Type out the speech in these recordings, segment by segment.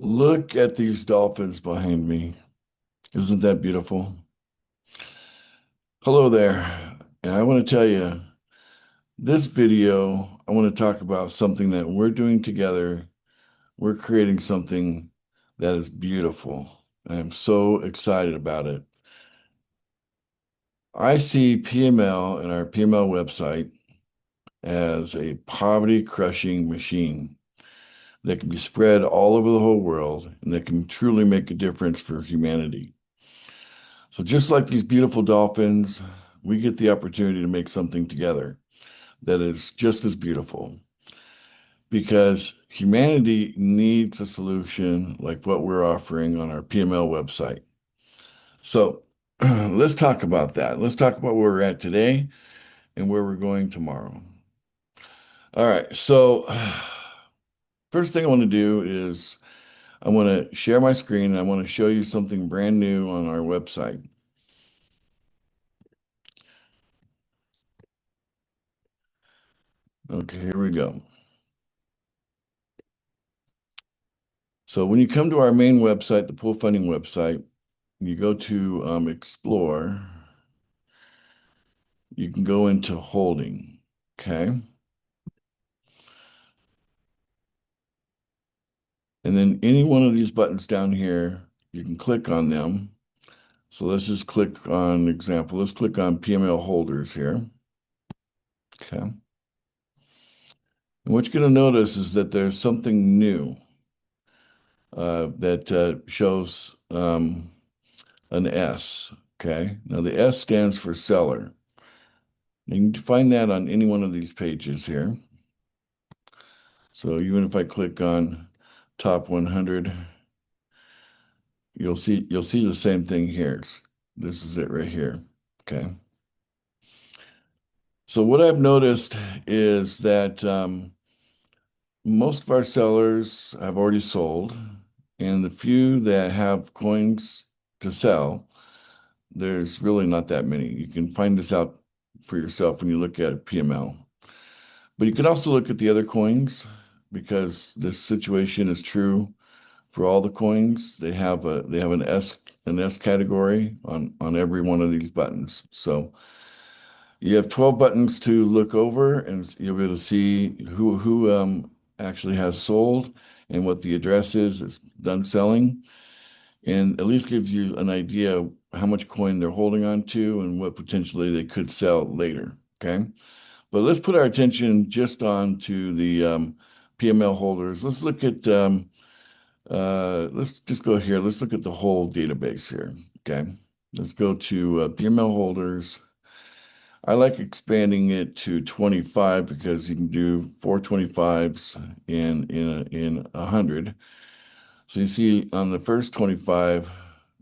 Look at these dolphins behind me. Isn't that beautiful? Hello there. And I want to tell you, this video, I want to talk about something that we're doing together. We're creating something that is beautiful. I am so excited about it. I see PML and our PML website as a poverty crushing machine that can be spread all over the whole world and that can truly make a difference for humanity. So just like these beautiful dolphins, we get the opportunity to make something together that is just as beautiful because humanity needs a solution like what we're offering on our PML website. So let's talk about that. Let's talk about where we're at today and where we're going tomorrow. All right. So first thing I want to do is I want to share my screen and I want to show you something brand new on our website. Okay, here we go. So when you come to our main website, the pool funding website, you go to Explore, you can go into holding, okay? And then any one of these buttons down here, you can click on them. So let's just click on example. Let's click on PML holders here, okay? And what you're going to notice is that there's something new that shows an S, okay? Now the S stands for seller. You can find that on any one of these pages here. So even if I click on top 100, you'll see the same thing here. This is it right here. Okay. So what I've noticed is that most of our sellers have already sold, and the few that have coins to sell, there's really not that many. You can find this out for yourself when you look at PML. But you can also look at the other coins because this situation is true for all the coins. They have an S category on every one of these buttons. So you have 12 buttons to look over, and you'll be able to see who actually has sold and what the address is that's done selling, and at least gives you an idea of how much coin they're holding on to and what potentially they could sell later. Okay. But let's put our attention just on to the PML holders. Let's just go here. Let's look at the whole database here. Okay. Let's go to PML holders. I like expanding it to 25 because you can do 425s in 100. So you see on the first 25,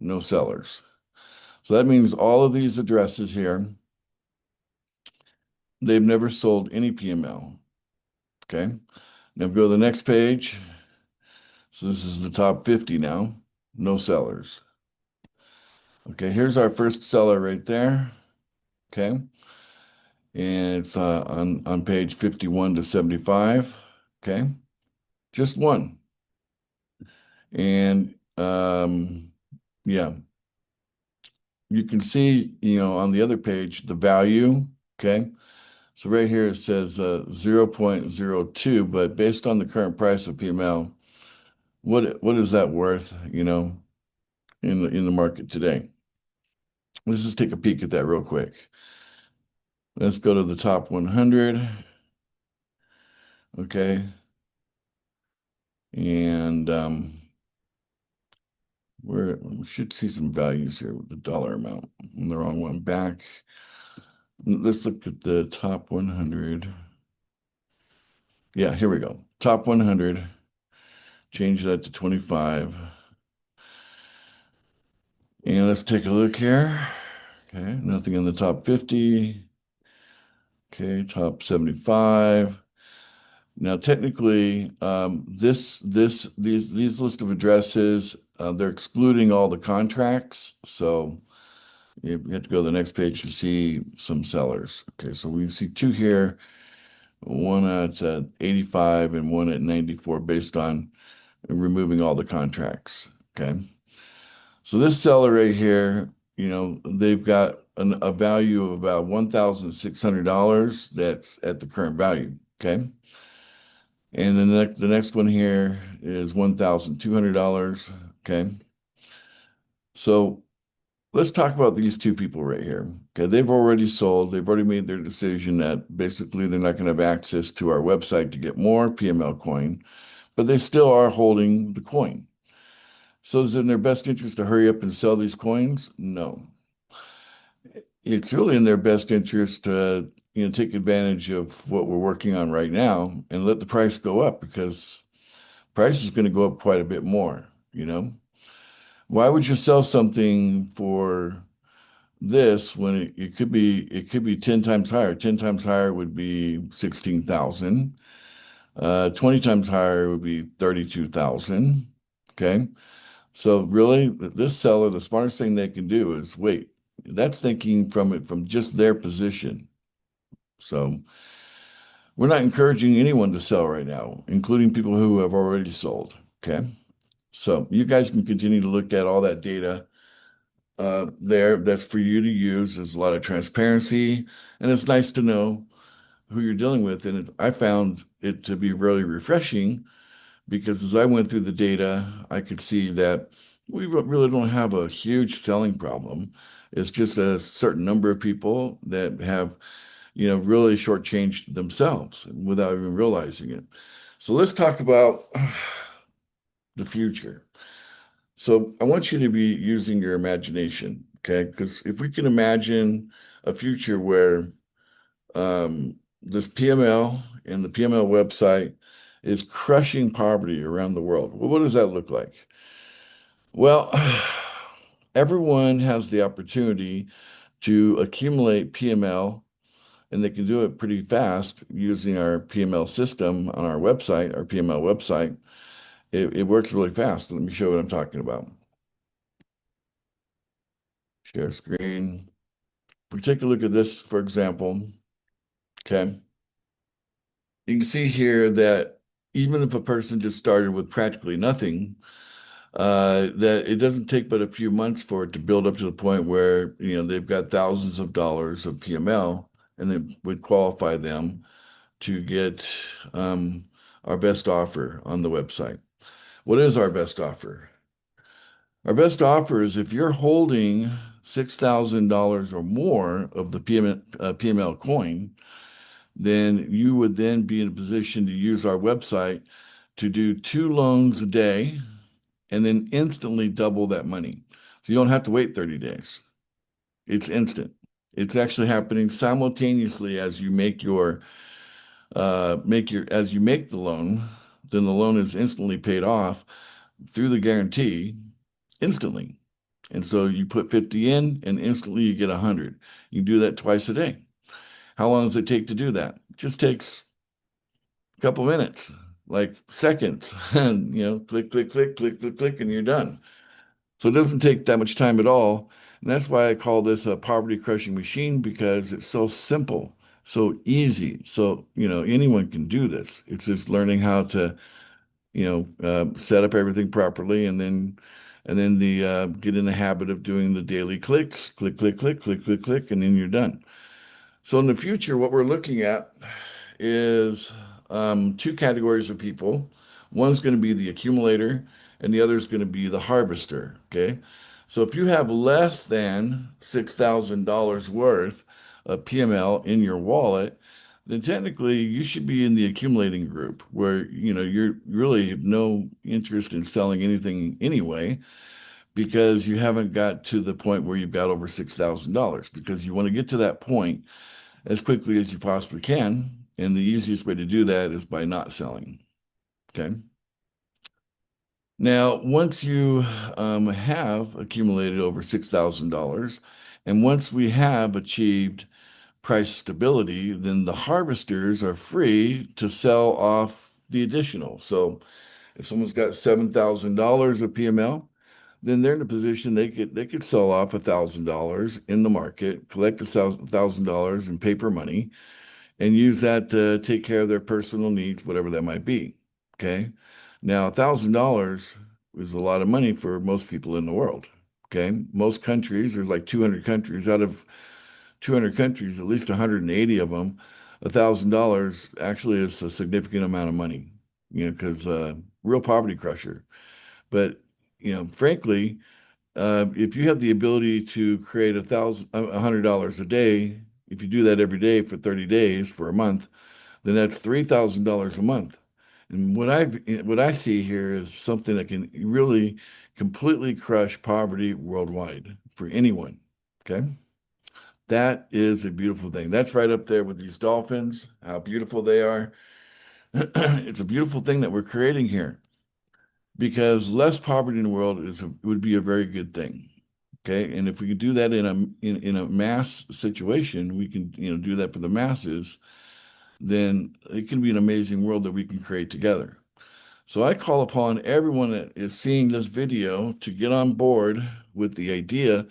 no sellers. So that means all of these addresses here, they've never sold any PML. Okay. Now go to the next page. So this is the top 50 now, no sellers. Okay, here's our first seller right there. Okay, and it's on page 51 to 75. Okay, just one. And yeah, you can see, on the other page, the value. Okay, so right here it says 0.02, but based on the current price of PML, what is that worth, in the market today? Let's just take a peek at that real quick. Let's go to the top 100. Okay. And we should see some values here with the dollar amount. And the wrong one back. Let's look at the top 100. Yeah, here we go. Top 100. Change that to 25. And let's take a look here. Okay, nothing in the top 50. Okay, top 75. Now, technically, these list of addresses, they're excluding all the contracts. So you have to go to the next page to see some sellers. Okay, so we can see two here, one at 85 and one at 94 based on and removing all the contracts. Okay. So this seller right here, they've got a value of about $1,600 that's at the current value. Okay. And the next one here is $1,200. Okay. So let's talk about these two people right here. Okay, they've already sold. They've already made their decision that basically they're not going to have access to our website to get more PML coin, but they still are holding the coin. So is it in their best interest to hurry up and sell these coins? No. It's really in their best interest to, take advantage of what we're working on right now and let the price go up because price is going to go up quite a bit more, you know? Why would you sell something for this when it could be 10 times higher? 10 times higher would be 16,000. 20 times higher would be 32,000. Okay. So really, this seller, the smartest thing they can do is wait. That's thinking from just their position. So we're not encouraging anyone to sell right now, including people who have already sold. Okay. So you guys can continue to look at all that data there. That's for you to use. There's a lot of transparency, and it's nice to know who you're dealing with. And I found it to be really refreshing because as I went through the data, I could see that we really don't have a huge selling problem. It's just a certain number of people that have, really shortchanged themselves without even realizing it. So let's talk about the future. So I want you to be using your imagination, okay? Because if we can imagine a future where this PML and the PML website is crushing poverty around the world, well, what does that look like? Well, everyone has the opportunity to accumulate PML, and they can do it pretty fast using our PML system on our website, our PML website. It works really fast. Let me show you what I'm talking about. Share screen. If we take a look at this, for example, okay, you can see here that even if a person just started with practically nothing, that it doesn't take but a few months for it to build up to the point where, they've got thousands of dollars of PML and it would qualify them to get our best offer on the website. What is our best offer? Our best offer is if you're holding $6,000 or more of the PML coin, then you would then be in a position to use our website to do 2 loans a day and then instantly double that money. So you don't have to wait 30 days. It's instant. It's actually happening simultaneously as you as you make the loan, then the loan is instantly paid off through the guarantee instantly. And so you put 50 in and instantly you get 100. You do that twice a day. How long does it take to do that? It just takes a couple minutes, like seconds. And click, click, click, click, click, click, and you're done. So it doesn't take that much time at all. And that's why I call this a poverty crushing machine because it's so simple, so easy. So, anyone can do this. It's just learning how to, set up everything properly and then the get in the habit of doing the daily clicks, click, click, click, click, click, click, and then you're done. So in the future, what we're looking at is two categories of people. One's going to be the accumulator, and the other is going to be the harvester. Okay. So if you have less than $6,000 worth of PML in your wallet, then technically you should be in the accumulating group where you're really have no interest in selling anything anyway because you haven't got to the point where you've got over $6,000 because you want to get to that point as quickly as you possibly can. And the easiest way to do that is by not selling. Okay. Now, once you have accumulated over $6,000, and once we have achieved price stability, then the harvesters are free to sell off the additional. So if someone's got $7,000 of PML, then they're in a position they could sell off $1,000 in the market, collect $1,000 in paper money, and use that to take care of their personal needs, whatever that might be. Okay. Now, $1,000 is a lot of money for most people in the world. Okay. Most countries, there's like 200 countries. Out of 200 countries, at least 180 of them, $1,000 actually is a significant amount of money, because real poverty crusher. But, frankly, if you have the ability to create $100 a day, if you do that every day for 30 days for a month, then that's $3,000 a month. And what I see here is something that can really completely crush poverty worldwide for anyone. Okay. That is a beautiful thing. That's right up there with these dolphins, how beautiful they are. It's a beautiful thing that we're creating here because less poverty in the world would be a very good thing. Okay. And if we could do that in a mass situation, we can, do that for the masses, then it can be an amazing world that we can create together. So I call upon everyone that is seeing this video to get on board with the idea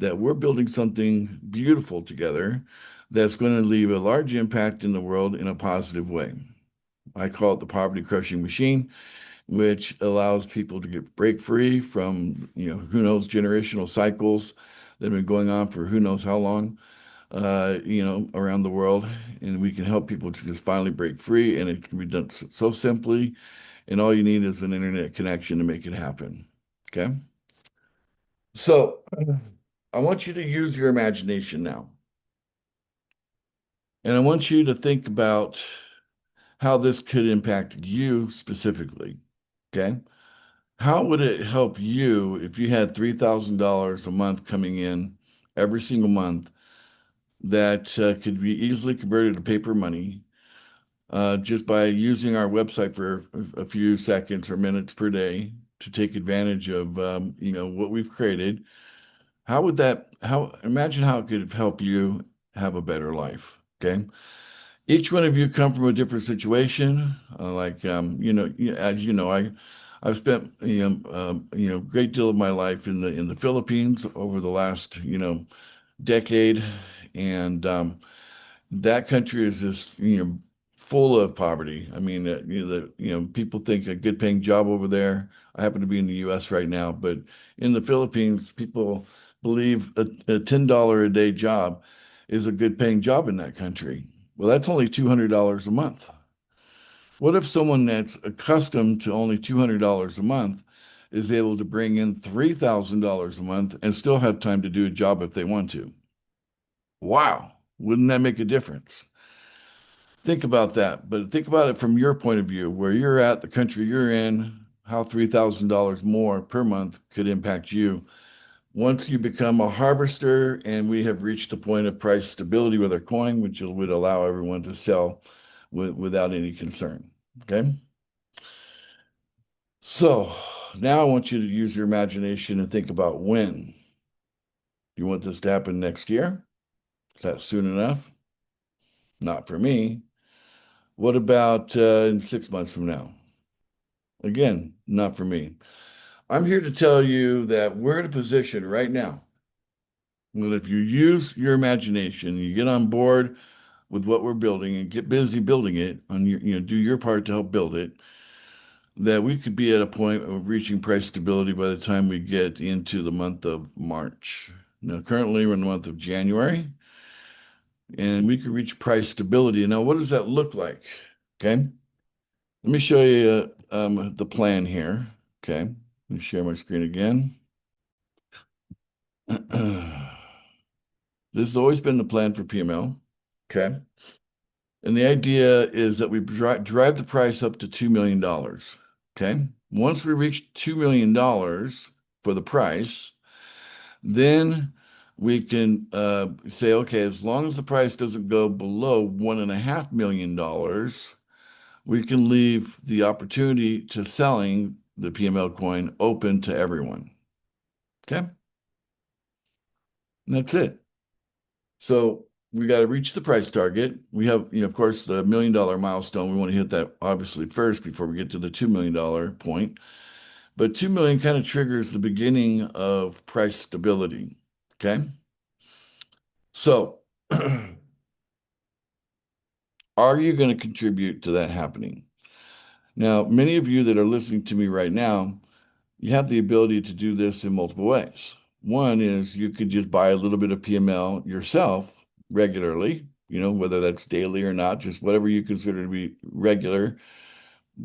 that we're building something beautiful together that's going to leave a large impact in the world in a positive way. I call it the poverty crushing machine, which allows people to break free from, who knows, generational cycles that have been going on for who knows how long, around the world. And we can help people to just finally break free. And it can be done so simply. And all you need is an internet connection to make it happen. Okay. So I want you to use your imagination now. And I want you to think about how this could impact you specifically. Okay. How would it help you if you had $3,000 a month coming in every single month that could be easily converted to paper money just by using our website for a few seconds or minutes per day to take advantage of what we've created? Imagine how it could help you have a better life. Okay. Each one of you come from a different situation. As you know, I've spent great deal of my life in the Philippines over the last decade, and that country is just full of poverty. I mean, people think a good paying job over there. I happen to be in the U.S. right now, but in the Philippines, people believe a $10 a day job is a good paying job in that country. Well, that's only $200 a month. What if someone that's accustomed to only $200 a month is able to bring in $3,000 a month and still have time to do a job if they want to? Wow, wouldn't that make a difference? Think about that, but think about it from your point of view, where you're at, the country you're in, how $3,000 more per month could impact you once you become a harvester and we have reached a point of price stability with our coin, which would allow everyone to sell without any concern. Okay. So now I want you to use your imagination and think about when. You want this to happen next year? Is that soon enough? Not for me. What about in 6 months from now? Again, not for me. I'm here to tell you that we're in a position right now. Well, if you use your imagination, you get on board with what we're building and get busy building it on do your part to help build it, that we could be at a point of reaching price stability by the time we get into the month of March. Now, currently we're in the month of January, and we could reach price stability. Now, what does that look like? Okay. Let me show you the plan here. Okay. Let me share my screen again. This has always been the plan for PML. Okay. And the idea is that we drive the price up to $2 million. Okay. Once we reach $2 million for the price, then we can say, okay, as long as the price doesn't go below $1.5 million, we can leave the opportunity to selling the PML coin open to everyone. Okay. And that's it. So we got to reach the price target. We have, of course, the $1 million milestone. We want to hit that obviously first before we get to the $2 million point. But 2 million kind of triggers the beginning of price stability. Okay. So are you going to contribute to that happening? Now, many of you that are listening to me right now, you have the ability to do this in multiple ways. One is you could just buy a little bit of PML yourself regularly, whether that's daily or not, just whatever you consider to be regular,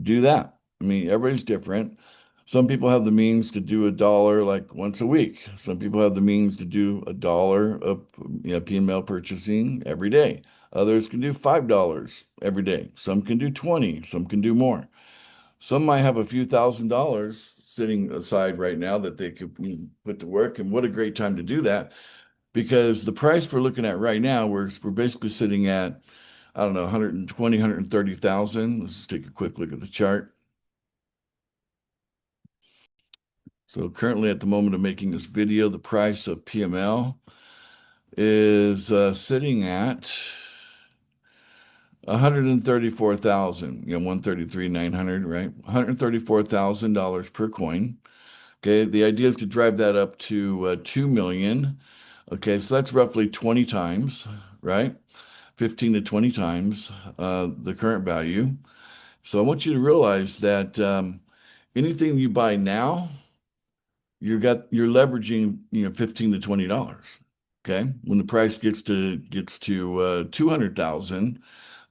do that. I mean, everybody's different. Some people have the means to do a dollar like once a week. Some people have the means to do a dollar of PML purchasing every day. Others can do $5 every day. Some can do 20, some can do more. Some might have a few $1,000s sitting aside right now that they could put to work. And what a great time to do that because the price we're looking at right now, we're basically sitting at, I don't know, 120, 130,000. Let's just take a quick look at the chart. So currently at the moment of making this video, the price of PML is sitting at 134,000, 133,900, right? $134,000 per coin. Okay, the idea is to drive that up to 2 million. Okay, so that's roughly 20 times, right? 15 to 20 times the current value. So I want you to realize that anything you buy now, you're leveraging, 15 to $20. Okay. When the price gets to 200,000,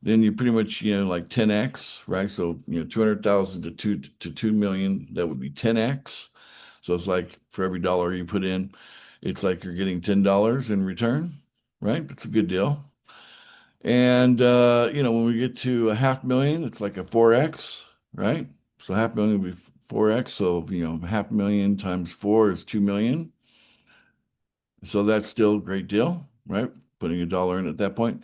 then you pretty much, like 10x, right? So, 200,000 to 2 million, that would be 10x. So it's like for every dollar you put in, it's like you're getting $10 in return, right? That's a good deal. And when we get to a half million, it's like a 4x, right? So half million would be 4x. So, half million times four is 2 million. So that's still a great deal, right? Putting a dollar in at that point.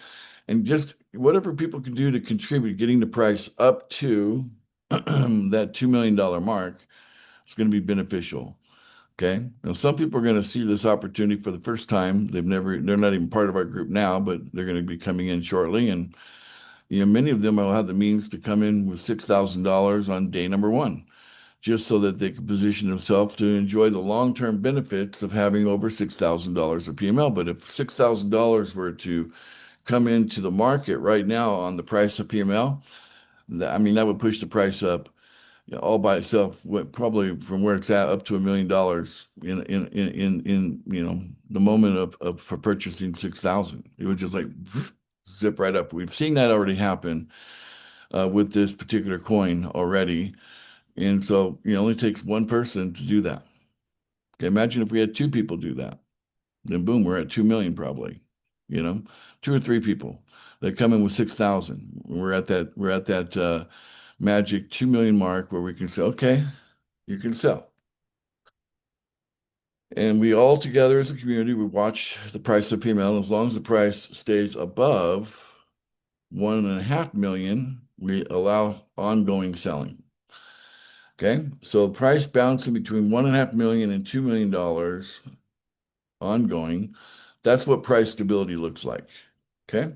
And just whatever people can do to contribute, getting the price up to that $2 million mark is going to be beneficial. Okay. Now, some people are going to see this opportunity for the first time. They're not even part of our group now, but they're going to be coming in shortly. And, many of them will have the means to come in with $6,000 on day number one, just so that they can position themselves to enjoy the long-term benefits of having over $6,000 of PML. But if $6,000 were to come into the market right now on the price of PML, I mean, that would push the price up all by itself, probably from where it's at up to $1 million in the moment for purchasing 6,000. It would just like zip right up. We've seen that already happen with this particular coin already. And so it only takes one person to do that. Okay, imagine if we had two people do that. Then boom, we're at 2 million probably. You know, two or three people that come in with 6,000. We're at that magic 2 million mark where we can say, okay, you can sell. And we all together as a community, we watch the price of PML. As long as the price stays above 1.5 million, we allow ongoing selling. Okay, so price bouncing between 1.5 million and $2 million ongoing. That's what price stability looks like. Okay,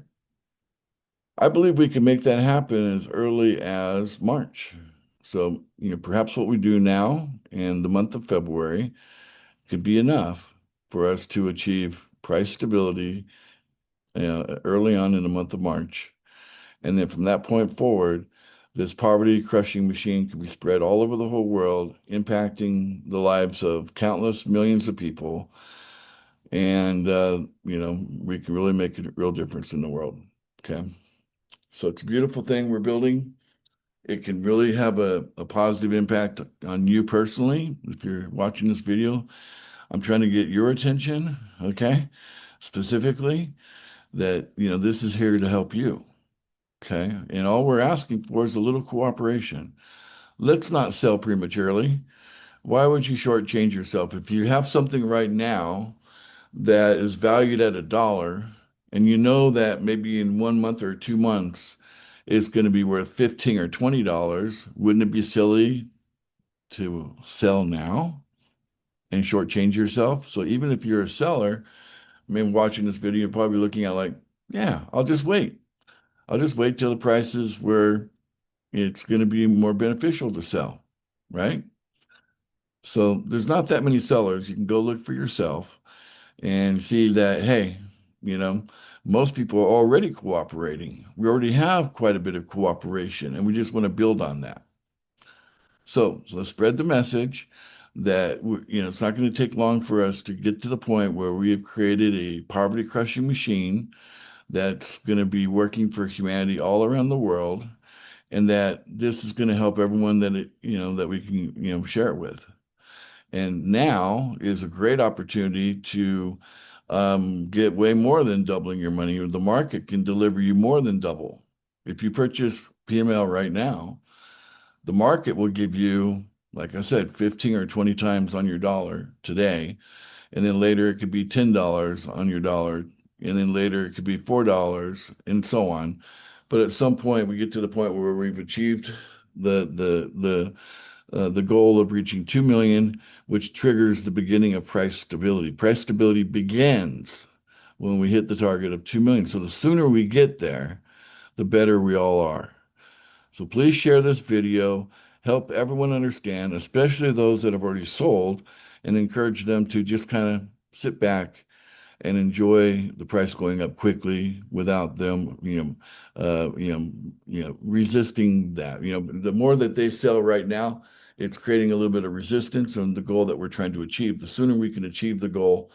I believe we can make that happen as early as March. So, perhaps what we do now in the month of February could be enough for us to achieve price stability early on in the month of March. And then from that point forward, this poverty crushing machine can be spread all over the whole world, impacting the lives of countless millions of people. And, we can really make a real difference in the world. Okay. So it's a beautiful thing we're building. It can really have a positive impact on you personally. If you're watching this video, I'm trying to get your attention, okay? Specifically, that, this is here to help you. Okay. And all we're asking for is a little cooperation. Let's not sell prematurely. Why would you shortchange yourself? If you have something right now that is valued at $1 and you know that maybe in 1 month or 2 months it's going to be worth 15 or $20, wouldn't it be silly to sell now and shortchange yourself? So even if you're a seller, I mean, watching this video, you're probably looking at like, yeah, I'll just wait. I'll just wait till the prices where it's going to be more beneficial to sell, right? So there's not that many sellers. You can go look for yourself and see that, hey, you know, most people are already cooperating. We already have quite a bit of cooperation, and we just want to build on that. So let's spread the message that it's not going to take long for us to get to the point where we have created a poverty crushing machine that's going to be working for humanity all around the world, and that this is going to help everyone that we can, share it with. And now is a great opportunity to get way more than doubling your money. The market can deliver you more than double. If you purchase PML right now, the market will give you, like I said, 15 or 20 times on your dollar today. And then later it could be $10 on your dollar. And then later it could be $4 and so on. But at some point we get to the point where we've achieved the goal of reaching 2 million, which triggers the beginning of price stability. Price stability begins when we hit the target of 2 million. So the sooner we get there, the better we all are. So please share this video, help everyone understand, especially those that have already sold, and encourage them to just kind of sit back and enjoy the price going up quickly without them, resisting that. The more that they sell right now, it's creating a little bit of resistance on the goal that we're trying to achieve. The sooner we can achieve the goal,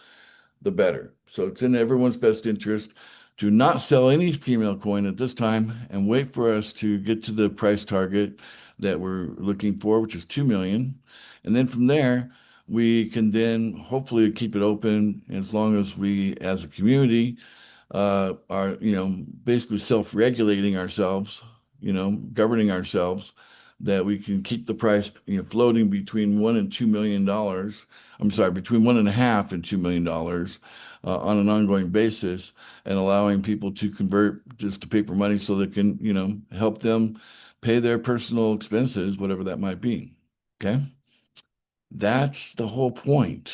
the better. So it's in everyone's best interest to not sell any female coin at this time and wait for us to get to the price target that we're looking for, which is 2 million. And then from there, we can then hopefully keep it open as long as we, as a community, are, basically self-regulating ourselves, governing ourselves, that we can keep the price, floating between $1 and $2 million. I'm sorry, between 1.5 and $2 million on an ongoing basis, and allowing people to convert just to paper money so they can, help them pay their personal expenses, whatever that might be. Okay. That's the whole point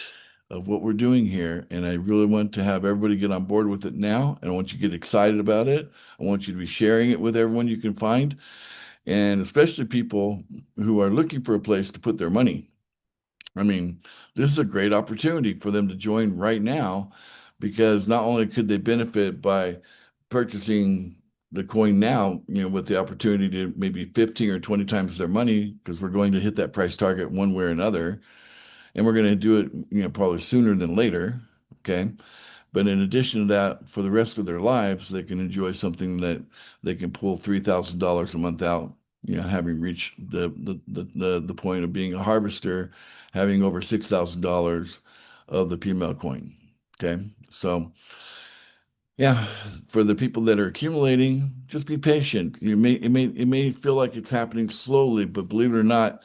of what we're doing here. And I really want to have everybody get on board with it now. And I want you to get excited about it. I want you to be sharing it with everyone you can find, and especially people who are looking for a place to put their money. I mean, this is a great opportunity for them to join right now, because not only could they benefit by purchasing the coin now, with the opportunity to maybe 15 or 20 times their money, because we're going to hit that price target one way or another, and we're going to do it, probably sooner than later. Okay. But in addition to that, for the rest of their lives, they can enjoy something that they can pull $3,000 a month out, having reached the point of being a harvester, having over $6,000 of the PML coin. Okay. So yeah, for the people that are accumulating, just be patient. It may feel like it's happening slowly, but believe it or not,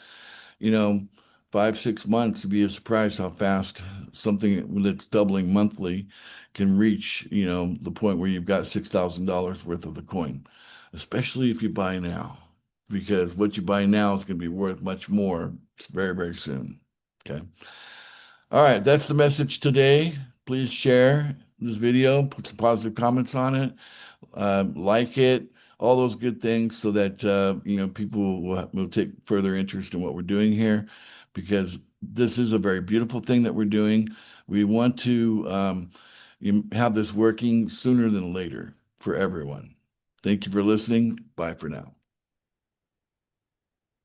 you know, 5, 6 months to be a surprise how fast something that's doubling monthly can reach, the point where you've got $6,000 worth of the coin, especially if you buy now, because what you buy now is going to be worth much more very, very soon. Okay. All right. That's the message today. Please share this video, put some positive comments on it, like it, all those good things, so that people will take further interest in what we're doing here, because this is a very beautiful thing that we're doing. We want to have this working sooner than later for everyone. Thank you for listening. Bye for now.